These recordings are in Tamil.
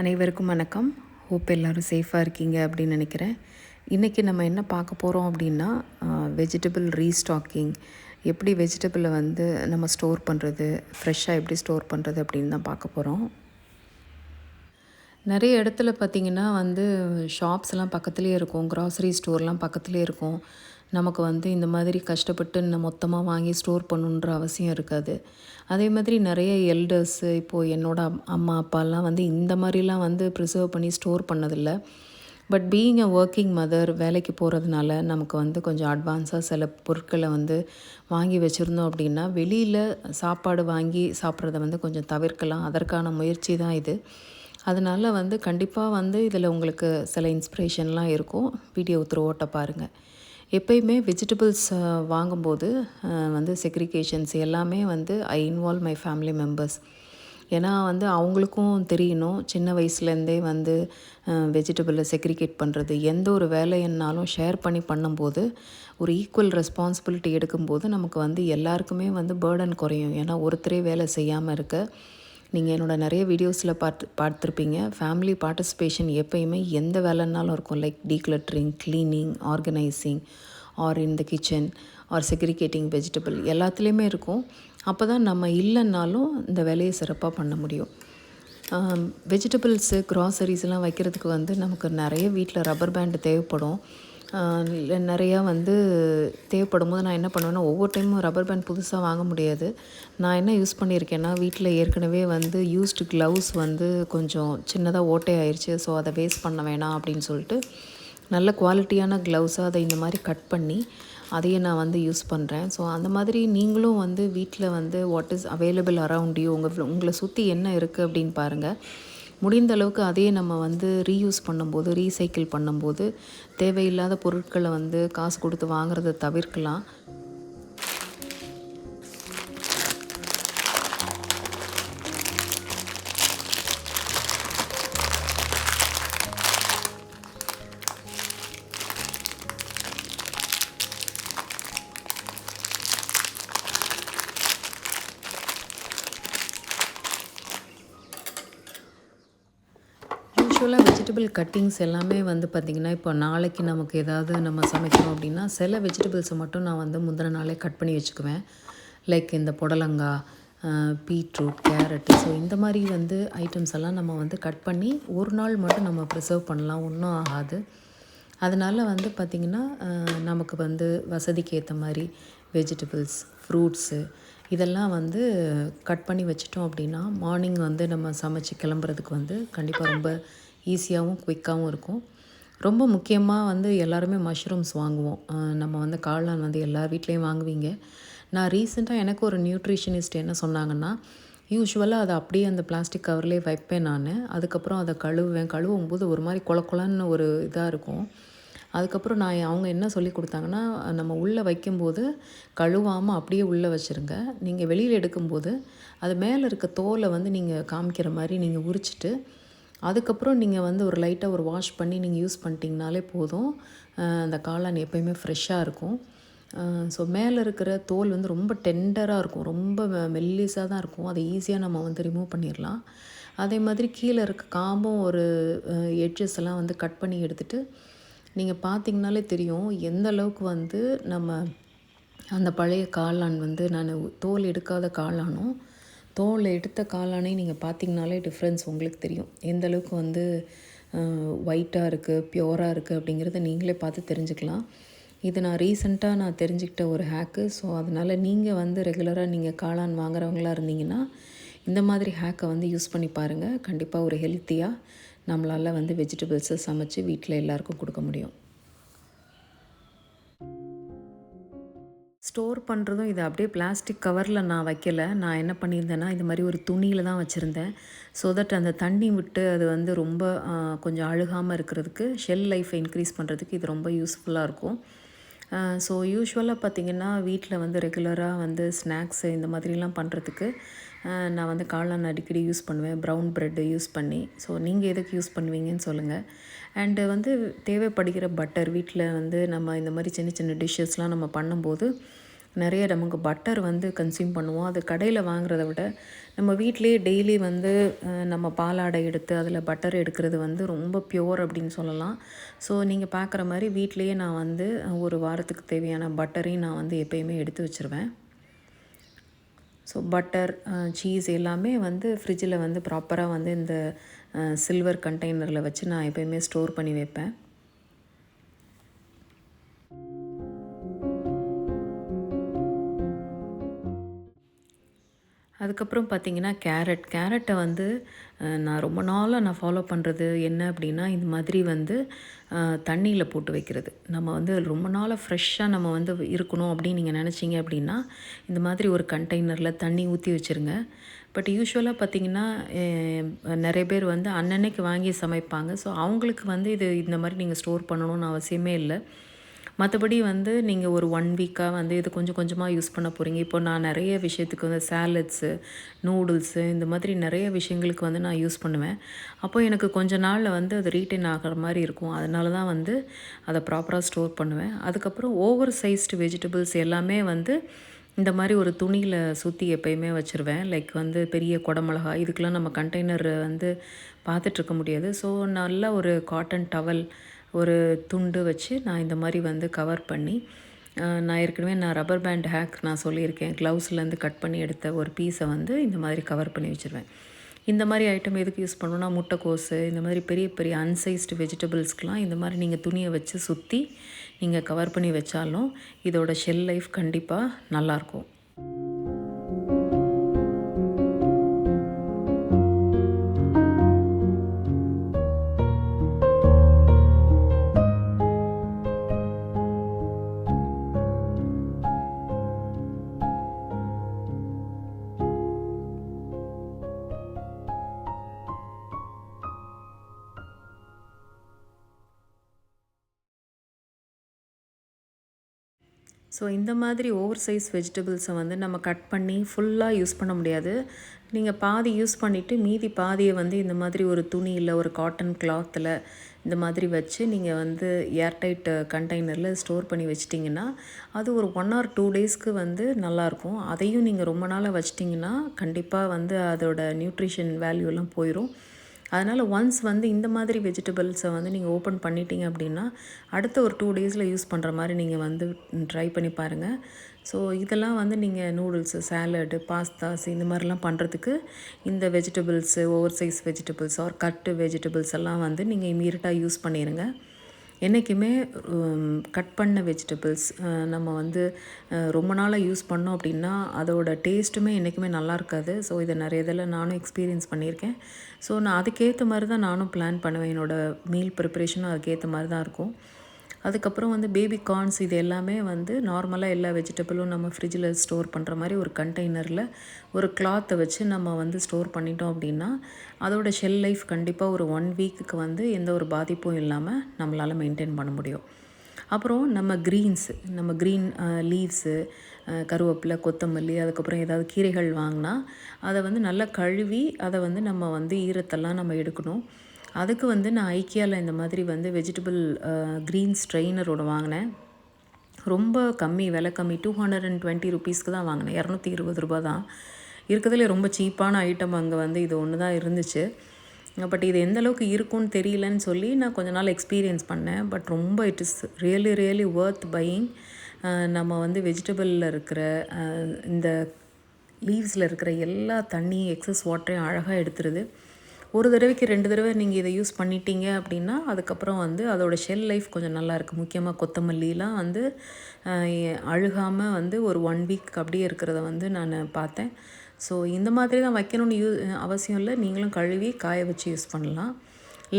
அனைவருக்கும் வணக்கம். ஹோப் எல்லோரும் சேஃபாக இருக்கீங்க அப்படின்னு நினைக்கிறேன். இன்றைக்கி நம்ம என்ன பார்க்க போகிறோம் அப்படின்னா, வெஜிடபிள் ரீஸ்டாக்கிங், எப்படி வெஜிடபிளை வந்து நம்ம ஸ்டோர் பண்ணுறது, ஃப்ரெஷ்ஷாக எப்படி ஸ்டோர் பண்ணுறது அப்படின்னு தான் பார்க்க போகிறோம். நிறைய இடத்துல பார்த்திங்கன்னா வந்து ஷாப்ஸ்லாம் பக்கத்துலேயே இருக்கும், க்ராசரி ஸ்டோர்லாம் பக்கத்துலேயே இருக்கும். நமக்கு வந்து இந்த மாதிரி கஷ்டப்பட்டு மொத்தமாக வாங்கி ஸ்டோர் பண்ணணுன்ற அவசியம் இருக்காது. அதே மாதிரி நிறைய எல்டர்ஸு இப்போது என்னோடய அம்மா அப்பாலாம் வந்து இந்த மாதிரிலாம் வந்து ப்ரிசர்வ் பண்ணி ஸ்டோர் பண்ணதில்லை. But being a working mother, வேலைக்கு போகிறதுனால நமக்கு வந்து கொஞ்சம் அட்வான்ஸாக சில பொருட்களை வந்து வாங்கி வச்சுருந்தோம் அப்படின்னா வெளியில் சாப்பாடு வாங்கி சாப்பிட்றத வந்து கொஞ்சம் தவிர்க்கலாம். அதற்கான முயற்சி தான் இது. அதனால் வந்து கண்டிப்பாக வந்து இதில் உங்களுக்கு சில இன்ஸ்பிரேஷன்லாம் இருக்கும். வீடியோ த்ரூ ஓட்ட பாருங்கள். எப்போயுமே வெஜிடபிள்ஸ் வாங்கும்போது வந்து செக்ரிகேஷன்ஸ் எல்லாமே வந்து ஐ இன்வால்வ் மை ஃபேமிலி மெம்பர்ஸ். ஏன்னா வந்து அவங்களுக்கும் தெரியணும், சின்ன வயசுலேருந்தே வந்து வெஜிடபிளை செக்ரிகேட் பண்ணுறது, எந்த ஒரு வேலைன்னாலும் ஷேர் பண்ணி பண்ணும்போது ஒரு ஈக்குவல் ரெஸ்பான்சிபிலிட்டி எடுக்கும்போது நமக்கு வந்து எல்லாருக்குமே வந்து பேர்டன் குறையும். ஏன்னா ஒருத்தரே வேலை செய்யாமல் இருக்க. நீங்கள் என்னோடய நிறைய வீடியோஸில் பார்த்துருப்பீங்க. ஃபேமிலி பார்ட்டிசிபேஷன் எப்போயுமே எந்த வேலைன்னாலும் இருக்கும். Like decluttering, cleaning, organising, or in the kitchen, or segregating vegetable, எல்லாத்துலேயுமே இருக்கும். அப்போ தான் நம்ம இல்லைன்னாலும் இந்த வேலையை சிறப்பாக பண்ண முடியும். வெஜிடபிள்ஸு, க்ராசரிஸ்லாம் வைக்கிறதுக்கு வந்து நமக்கு நிறைய வீட்டில் ரப்பர் பேண்டு தேவைப்படும். நிறையா வந்து தேவைப்படும் போது நான் என்ன பண்ணுவேன்னா, ஒவ்வொரு டைமும் ரப்பர் பேண்ட் புதுசாக வாங்க முடியாது. நான் என்ன யூஸ் பண்ணியிருக்கேன்னா, வீட்டில் ஏற்கனவே வந்து யூஸ்டு க்ளவுஸ் வந்து கொஞ்சம் சின்னதாக ஓட்டை ஆயிடுச்சு. ஸோ அதை வேஸ்ட் பண்ண வேணாம் அப்படின்னு சொல்லிட்டு நல்ல குவாலிட்டியான க்ளவுஸாக அதை இந்த மாதிரி கட் பண்ணி அதையே நான் வந்து யூஸ் பண்ணுறேன். ஸோ அந்த மாதிரி நீங்களும் வந்து வீட்டில் வந்து what is available around you, உங்களை சுற்றி என்ன இருக்குது அப்படின்னு பாருங்கள். முடிந்த அளவுக்கு அதையே நம்ம வந்து ரீயூஸ் பண்ணும்போது, ரீசைக்கிள் பண்ணும்போது தேவையில்லாத பொருட்களை வந்து காசு கொடுத்து வாங்குறத தவிர்க்கலாம். யூஸ்வலாக வெஜிடபிள் கட்டிங்ஸ் எல்லாமே வந்து பார்த்திங்கன்னா, இப்போ நாளைக்கு நமக்கு ஏதாவது நம்ம சமைக்கணும் அப்படின்னா சில வெஜிடபிள்ஸை மட்டும் நான் வந்து முந்தின நாளே கட் பண்ணி வச்சுக்குவேன். லைக் இந்த புடலங்காய், பீட்ரூட், கேரட்டு, ஸோ இந்த மாதிரி வந்து ஐட்டம்ஸ் எல்லாம் நம்ம வந்து கட் பண்ணி ஒரு நாள் மட்டும் நம்ம ப்ரிசர்வ் பண்ணலாம், ஒன்றும் ஆகாது. அதனால் வந்து பார்த்திங்கன்னா நமக்கு வந்து வசதிக்கு ஏற்ற மாதிரி வெஜிடபிள்ஸ், ஃப்ரூட்ஸு இதெல்லாம் வந்து கட் பண்ணி வச்சிட்டோம் அப்படின்னா மார்னிங் வந்து நம்ம சமைச்சு கிளம்புறதுக்கு வந்து கண்டிப்பாக ரொம்ப ஈஸியாகவும் குயிக்காகவும் இருக்கும். ரொம்ப முக்கியமாக வந்து எல்லாருமே மஷ்ரூம்ஸ் வாங்குவோம். நம்ம வந்து காளான் வந்து எல்லார் வீட்லேயும் வாங்குவீங்க. நான் ரீசெண்டாக எனக்கு ஒரு நியூட்ரிஷனிஸ்ட் என்ன சொன்னாங்கன்னா, யூஸ்வலாக அதை அப்படியே அந்த பிளாஸ்டிக் கவர்லேயே வைப்பேன் நான். அதுக்கப்புறம் அதை கழுவும்போது ஒரு மாதிரி கொலன்னு ஒரு இதாக இருக்கும். அதுக்கப்புறம் அவங்க என்ன சொல்லி கொடுத்தாங்கன்னா, நம்ம உள்ளே வைக்கும்போது கழுவாமல் அப்படியே உள்ளே வச்சுருங்க. நீங்கள் வெளியில் எடுக்கும்போது அது மேலே இருக்க தோலை வந்து நீங்கள் காமிக்கிற மாதிரி நீங்கள் உரிச்சிட்டு அதுக்கப்புறம் நீங்கள் வந்து ஒரு லைட்டாக ஒரு வாஷ் பண்ணி நீங்கள் யூஸ் பண்ணிட்டீங்கனாலே போதும். அந்த காளான் எப்போயுமே ஃப்ரெஷ்ஷாக இருக்கும். ஸோ மேலே இருக்கிற தோல் வந்து ரொம்ப டெண்டராக இருக்கும், ரொம்ப மெல்லிஸாக தான் இருக்கும். அதை ஈஸியாக நம்ம வந்து ரிமூவ் பண்ணிடலாம். அதே மாதிரி கீழே இருக்க காம்பும் ஒரு எட்ஜஸ் எல்லாம் வந்து கட் பண்ணி எடுத்துகிட்டு நீங்கள் பார்த்திங்கனாலே தெரியும் எந்த அளவுக்கு வந்து நம்ம அந்த பழைய காளான் வந்து நான் தோல் எடுக்காத காளானும் தோல் எடுத்த காளானையும் நீங்கள் பார்த்திங்கனாலே டிஃப்ரென்ஸ் உங்களுக்கு தெரியும். எந்த அளவுக்கு வந்து ஒயிட்டாக இருக்குது, ப்யூராக இருக்குது அப்படிங்கிறத நீங்களே பார்த்து தெரிஞ்சுக்கலாம். இது நான் ரீசெண்டாக தெரிஞ்சுக்கிட்ட ஒரு ஹேக்கு. ஸோ அதனால் நீங்கள் வந்து ரெகுலராக நீங்கள் காளான் வாங்குறவங்களா இருந்தீங்கன்னா இந்த மாதிரி ஹேக்கை வந்து யூஸ் பண்ணி பாருங்கள். கண்டிப்பாக ஒரு ஹெல்த்தியாக நம்மளால் வந்து வெஜிடபிள்ஸை சமைச்சு வீட்டில் எல்லாருக்கும் கொடுக்க முடியும். ஸ்டோர் பண்ணுறதும் இது அப்படியே பிளாஸ்டிக் கவரில் நான் வைக்கலை. நான் என்ன பண்ணியிருந்தேன்னா இது மாதிரி ஒரு துணியில் தான் வச்சுருந்தேன். ஸோ தட் அந்த தண்ணி விட்டு அது வந்து ரொம்ப கொஞ்சம் அழுகாமல் இருக்கிறதுக்கு, ஷெல் லைஃப்பை இன்க்ரீஸ் பண்ணுறதுக்கு இது ரொம்ப யூஸ்ஃபுல்லாக இருக்கும். ஸோ யூஸ்வலாக பார்த்திங்கன்னா வீட்டில் வந்து ரெகுலராக வந்து ஸ்நாக்ஸு இந்த மாதிரிலாம் பண்ணுறதுக்கு நான் வந்து காளான் அடிக்கடி யூஸ் பண்ணுவேன், ப்ரௌன் ப்ரெட்டு யூஸ் பண்ணி. ஸோ நீங்கள் எதுக்கு யூஸ் பண்ணுவீங்கன்னு சொல்லுங்கள். அண்டு வந்து தேவைப்படுகிற பட்டர், வீட்டில் வந்து நம்ம இந்த மாதிரி சின்ன சின்ன டிஷ்ஷஸ்லாம் நம்ம பண்ணும்போது நிறைய நமக்கு பட்டர் வந்து கன்சியூம் பண்ணுவோம். அது கடையில் வாங்குறத விட நம்ம வீட்டிலேயே டெய்லி வந்து நம்ம பாலாடை எடுத்து அதில் பட்டர் எடுக்கிறது வந்து ரொம்ப பியூர் அப்படின்னு சொல்லலாம். ஸோ நீங்கள் பார்க்குற மாதிரி வீட்டிலேயே நான் வந்து ஒரு வாரத்துக்கு தேவையான பட்டரையும் நான் வந்து எப்பயுமே எடுத்து வச்சுருவேன். ஸோ பட்டர், சீஸ் எல்லாமே வந்து ஃப்ரிட்ஜில் வந்து ப்ராப்பராக வந்து இந்த சில்வர் கண்டெய்னரில் வச்சு நான் எப்பயுமே ஸ்டோர் பண்ணி வைப்பேன். அதுக்கப்புறம் பார்த்திங்கன்னா கேரட்டை வந்து நான் ரொம்ப நாளாக நான் ஃபாலோ பண்ணுறது என்ன அப்படின்னா, இந்த மாதிரி வந்து தண்ணியில் போட்டு வைக்கிறது. நம்ம வந்து ரொம்ப நாளாக ஃப்ரெஷ்ஷாக நம்ம வந்து இருக்கணும் அப்படின்னு நீங்கள் நினச்சிங்க அப்படின்னா, இந்த மாதிரி ஒரு கண்டெய்னரில் தண்ணி ஊற்றி வச்சுருங்க. பட் யூஷுவலாக பார்த்திங்கன்னா நிறைய பேர் வந்து அன்னன்னைக்கு வாங்கி சமைப்பாங்க. ஸோ அவங்களுக்கு வந்து இது இந்த மாதிரி நீங்கள் ஸ்டோர் பண்ணணும்னு அவசியமே இல்லை. மற்றபடி வந்து நீங்கள் ஒரு 1 வீக்காக வந்து இது கொஞ்சம் கொஞ்சமாக யூஸ் பண்ண போகிறீங்க. இப்போ நான் நிறைய விஷயத்துக்கு வந்து சாலட்ஸு, நூடுல்ஸு இந்த மாதிரி நிறைய விஷயங்களுக்கு வந்து நான் யூஸ் பண்ணுவேன். அப்போ எனக்கு கொஞ்ச நாளில் வந்து அது ரீட்டைன் ஆகிற மாதிரி இருக்கும். அதனால தான் வந்து அதை ப்ராப்பராக ஸ்டோர் பண்ணுவேன். அதுக்கப்புறம் ஓவர் சைஸ்டு வெஜிடபிள்ஸ் எல்லாமே வந்து இந்த மாதிரி ஒரு துணியில் சுற்றி எப்பயுமே வச்சுருவேன். லைக் வந்து பெரிய குடமிளகா இதுக்கெலாம் நம்ம கண்டெய்னர் வந்து பார்த்துட்ருக்க முடியாது. ஸோ நல்லா ஒரு காட்டன் டவல், ஒரு துண்டு வச்சு நான் இந்த மாதிரி வந்து கவர் பண்ணி, நான் ஏற்கனவே ரப்பர் பேண்ட் ஹேக் நான் சொல்லியிருக்கேன். க்ளவுஸ்லேருந்து கட் பண்ணி எடுத்த ஒரு பீஸை வந்து இந்த மாதிரி கவர் பண்ணி வச்சுருவேன். இந்த மாதிரி ஐட்டம் எதுக்கு யூஸ் பண்ணணும்னா, முட்டைக்கோஸு இந்த மாதிரி பெரிய பெரிய அன்சைஸ்டு வெஜிடபிள்ஸ்க்கெலாம் இந்த மாதிரி நீங்கள் துணியை வச்சு சுற்றி நீங்கள் கவர் பண்ணி வச்சாலும் இதோட ஷெல் லைஃப் கண்டிப்பாக நல்லாயிருக்கும். ஸோ இந்த மாதிரி ஓவர் சைஸ் வெஜிடபிள்ஸை வந்து நம்ம கட் பண்ணி ஃபுல்லாக யூஸ் பண்ண முடியாது. நீங்கள் பாதி யூஸ் பண்ணிவிட்டு மீதி பாதியை வந்து இந்த மாதிரி ஒரு துணியில், ஒரு காட்டன் கிளாத்தில் இந்த மாதிரி வச்சு நீங்கள் வந்து ஏர்டைட் கண்டெய்னரில் ஸ்டோர் பண்ணி வச்சிட்டிங்கன்னா, அது ஒரு 1 or 2 டேஸ்க்கு வந்து நல்லாயிருக்கும். அதையும் நீங்கள் ரொம்ப நாளாக வச்சிட்டிங்கன்னா கண்டிப்பாக வந்து அதோட நியூட்ரிஷன் வேல்யூலாம் போயிடும். அதனால் ஒன்ஸ் வந்து இந்த மாதிரி வெஜிடபிள்ஸை வந்து நீங்கள் ஓப்பன் பண்ணிட்டீங்க அப்படின்னா, அடுத்த ஒரு 2 டேஸில் யூஸ் பண்ணுற மாதிரி நீங்கள் வந்து ட்ரை பண்ணி பாருங்கள். ஸோ இதெல்லாம் வந்து நீங்கள் நூடுல்ஸு, சாலடு, பாஸ்தாஸ் இந்த மாதிரிலாம் பண்ணுறதுக்கு இந்த vegetables, over size vegetables or cut vegetables எல்லாம் வந்து நீங்கள் இம்மீடியட்டாக யூஸ் பண்ணிடுங்க. என்றைக்குமே கட் பண்ண வெஜிடபிள்ஸ் நம்ம வந்து ரொம்ப நாளாக யூஸ் பண்ணோம் அப்படின்னா அதோட டேஸ்ட்டுமே என்றைக்குமே நல்லா இருக்காது. ஸோ இதை நிறைய இதில் நானும் எக்ஸ்பீரியன்ஸ் பண்ணியிருக்கேன். ஸோ நான் அதுக்கேற்ற மாதிரி தான் நானும் பிளான் பண்ணுவேன். என்னோடய மீல் ப்ரிப்ரேஷனும் அதுக்கேற்ற மாதிரி தான் இருக்கும். அதுக்கப்புறம் வந்து பேபி கார்ன்ஸ் இது எல்லாமே வந்து நார்மலாக எல்லா வெஜிடபிளும் நம்ம ஃப்ரிட்ஜில் ஸ்டோர் பண்ணுற மாதிரி ஒரு கண்டெய்னரில் ஒரு கிளாத்தை வச்சு நம்ம வந்து ஸ்டோர் பண்ணிட்டோம் அப்படின்னா அதோட ஷெல் லைஃப் கண்டிப்பாக ஒரு 1 வீக்குக்கு வந்து எந்த ஒரு பாதிப்பும் இல்லாமல் நம்மளால் மெயின்டைன் பண்ண முடியும். அப்புறம் நம்ம க்ரீன் லீவ்ஸு, கருவேப்பிலை, கொத்தமல்லி, அதுக்கப்புறம் ஏதாவது கீரைகள் வாங்கினா அதை வந்து நல்லா கழுவி அதை வந்து நம்ம வந்து ஈரத்தெல்லாம் நம்ம எடுக்கணும். அதுக்கு வந்து நான் ஐக்கியாவில் இந்த மாதிரி வந்து வெஜிடபிள் க்ரீன் ஸ்ட்ரெயினரோட வாங்கினேன். ரொம்ப கம்மி, விலை கம்மி, 220 ருபீஸ்க்கு தான் வாங்கினேன். 220 ரூபா தான். இருக்கிறதுலே ரொம்ப சீப்பான ஐட்டம் அங்கே வந்து இது ஒன்று தான் இருந்துச்சு. பட் இது எந்த அளவுக்கு இருக்கும்னு தெரியலன்னு சொல்லி நான் கொஞ்ச நாள் எக்ஸ்பீரியன்ஸ் பண்ணேன். பட் ரொம்ப it is really worth buying. நம்ம வந்து வெஜிடபிளில் இருக்கிற இந்த லீவ்ஸில் இருக்கிற எல்லா தண்ணியும், எக்ஸஸ் வாட்டரையும் அழகாக எடுத்துருது. ஒரு தடவைக்கு 2 தடவை நீங்கள் இதை யூஸ் பண்ணிட்டீங்க அப்படின்னா அதுக்கப்புறம் வந்து அதோடய ஷெல் லைஃப் கொஞ்சம் நல்லாயிருக்கு. முக்கியமாக கொத்தமல்லிலாம் வந்து அழுகாமல் வந்து ஒரு 1 வீக் அப்படியே இருக்கிறத வந்து நான் பார்த்தேன். ஸோ இந்த மாதிரி தான் வைக்கணும்னு அவசியம் இல்லை. நீங்களும் கழுவி காய வச்சு யூஸ் பண்ணலாம்.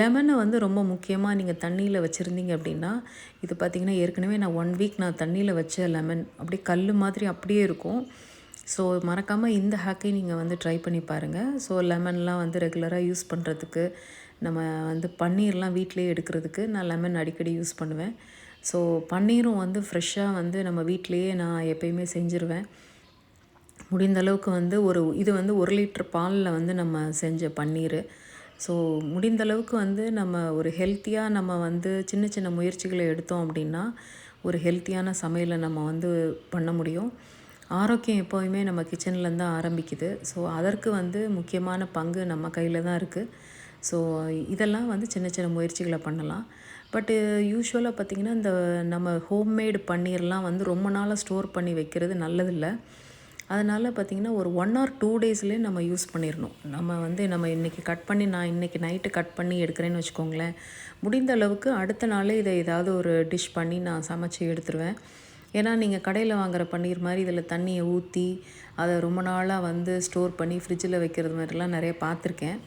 லெமனை வந்து ரொம்ப முக்கியமாக நீங்கள் தண்ணியில் வச்சுருந்தீங்க அப்படின்னா, இது பார்த்திங்கன்னா ஏற்கனவே நான் 1 வீக் நான் தண்ணியில் வச்ச லெமன் அப்படியே கல் மாதிரி அப்படியே இருக்கும். ஸோ மறக்காமல் இந்த ஹேக்கை நீங்கள் வந்து ட்ரை பண்ணி பாருங்கள். ஸோ லெமன்லாம் வந்து ரெகுலராக யூஸ் பண்ணுறதுக்கு, நம்ம வந்து பன்னீர்லாம் வீட்டிலே எடுக்கிறதுக்கு நான் லெமன் அடிக்கடி யூஸ் பண்ணுவேன். ஸோ பன்னீரும் வந்து ஃப்ரெஷ்ஷாக வந்து நம்ம வீட்டிலையே நான் எப்பயுமே செஞ்சுருவேன். முடிந்த அளவுக்கு வந்து இது வந்து 1 லிட்டர் பாலில் வந்து நம்ம செஞ்ச பன்னீர். ஸோ முடிந்த அளவுக்கு வந்து நம்ம ஒரு ஹெல்த்தியாக நம்ம வந்து சின்ன சின்ன முயற்சிகளை எடுத்தோம் அப்படின்னா ஒரு ஹெல்த்தியான சமையலை நம்ம வந்து பண்ண முடியும். ஆரோக்கியம் எப்போயுமே நம்ம கிச்சன்லேருந்து தான் ஆரம்பிக்குது. ஸோ அதற்கு வந்து முக்கியமான பங்கு நம்ம கையில் தான் இருக்குது. ஸோ இதெல்லாம் வந்து சின்ன சின்ன முயற்சிகளை பண்ணலாம். பட்டு யூசுவலாக பார்த்திங்கன்னா இந்த நம்ம ஹோம்மேடு பன்னீர்லாம் வந்து ரொம்ப நாளாக ஸ்டோர் பண்ணி வைக்கிறது நல்லதில்லை. அதனால் பார்த்திங்கன்னா ஒரு 1 or 2 டேஸ்லேயே நம்ம யூஸ் பண்ணிடணும். நம்ம இன்றைக்கி கட் பண்ணி நான் இன்றைக்கி நைட்டு கட் பண்ணி எடுக்கிறேன்னு வச்சுக்கோங்களேன், முடிந்த அளவுக்கு அடுத்த நாளே இதை ஏதாவது ஒரு டிஷ் பண்ணி நான் சமைச்சு எடுத்துருவேன். ஏன்னா நீங்கள் கடையில் வாங்குகிற பன்னீர் மாதிரி இதில் தண்ணியை ஊற்றி அதை ரொம்ப நாளாக வந்து ஸ்டோர் பண்ணி ஃப்ரிட்ஜில் வைக்கிறது மாதிரிலாம் நிறைய பார்த்துருக்கேன்.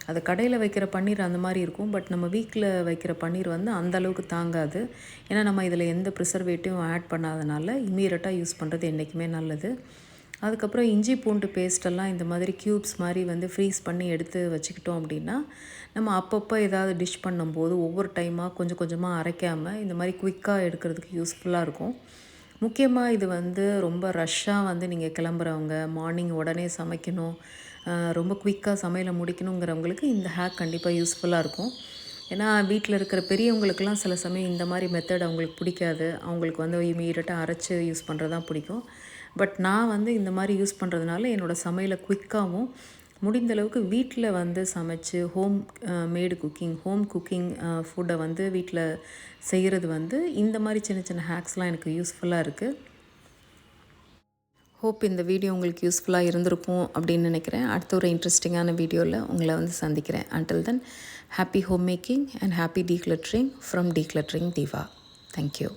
அது கடையில் வைக்கிற பன்னீர் அந்த மாதிரி இருக்கும். பட் நம்ம வீட்டில் வைக்கிற பன்னீர் வந்து அந்தளவுக்கு தாங்காது. ஏன்னா நம்ம இதில் எந்த ப்ரிசர்வேட்டிவும் ஆட் பண்ணாதனால இம்மீடியட்டாக யூஸ் பண்ணுறது என்றைக்குமே நல்லது. அதுக்கப்புறம் இஞ்சி பூண்டு பேஸ்ட்டெல்லாம் இந்த மாதிரி க்யூப்ஸ் மாதிரி வந்து ஃப்ரீஸ் பண்ணி எடுத்து வச்சுக்கிட்டோம் அப்படின்னா, நம்ம அப்பப்போ ஏதாவது டிஷ் பண்ணும்போது ஒவ்வொரு டைமாக கொஞ்சம் கொஞ்சமாக அரைக்காமல் இந்த மாதிரி குயிக்காக எடுக்கிறதுக்கு யூஸ்ஃபுல்லாக இருக்கும். முக்கியமாக இது வந்து ரொம்ப ரஷ்ஷாக வந்து நீங்கள் கிளம்புறவங்க, மார்னிங் உடனே சமைக்கணும், ரொம்ப குயிக்காக சமையலை முடிக்கணுங்கிறவங்களுக்கு இந்த ஹேக் கண்டிப்பாக யூஸ்ஃபுல்லாக இருக்கும். ஏன்னா வீட்டில் இருக்கிற பெரியவங்களுக்கெல்லாம் சில சமயம் இந்த மாதிரி மெத்தட் அவங்களுக்கு பிடிக்காது. அவங்களுக்கு வந்து இமீடியட்டாக அரைச்சி யூஸ் பண்ணுறது தான் பிடிக்கும். பட் நான் வந்து இந்த மாதிரி யூஸ் பண்ணுறதுனால என்னோடய சமையலை குயிக்காகவும் முடிந்த அளவுக்கு வீட்டில் வந்து சமைச்சு ஹோம் குக்கிங் ஃபுட்டை வந்து வீட்டில் செய்கிறது வந்து இந்த மாதிரி சின்ன சின்ன ஹேக்ஸ்லாம் எனக்கு யூஸ்ஃபுல்லாக இருக்குது. ஹோப் இந்த வீடியோ உங்களுக்கு யூஸ்ஃபுல்லாக இருந்திருக்கும் அப்படின்னு நினைக்கிறேன். அடுத்த ஒரு இன்ட்ரெஸ்டிங்கான வீடியோவில் உங்களை வந்து சந்திக்கிறேன். Until then, happy homemaking and happy decluttering from Decluttering Diva. Thank you.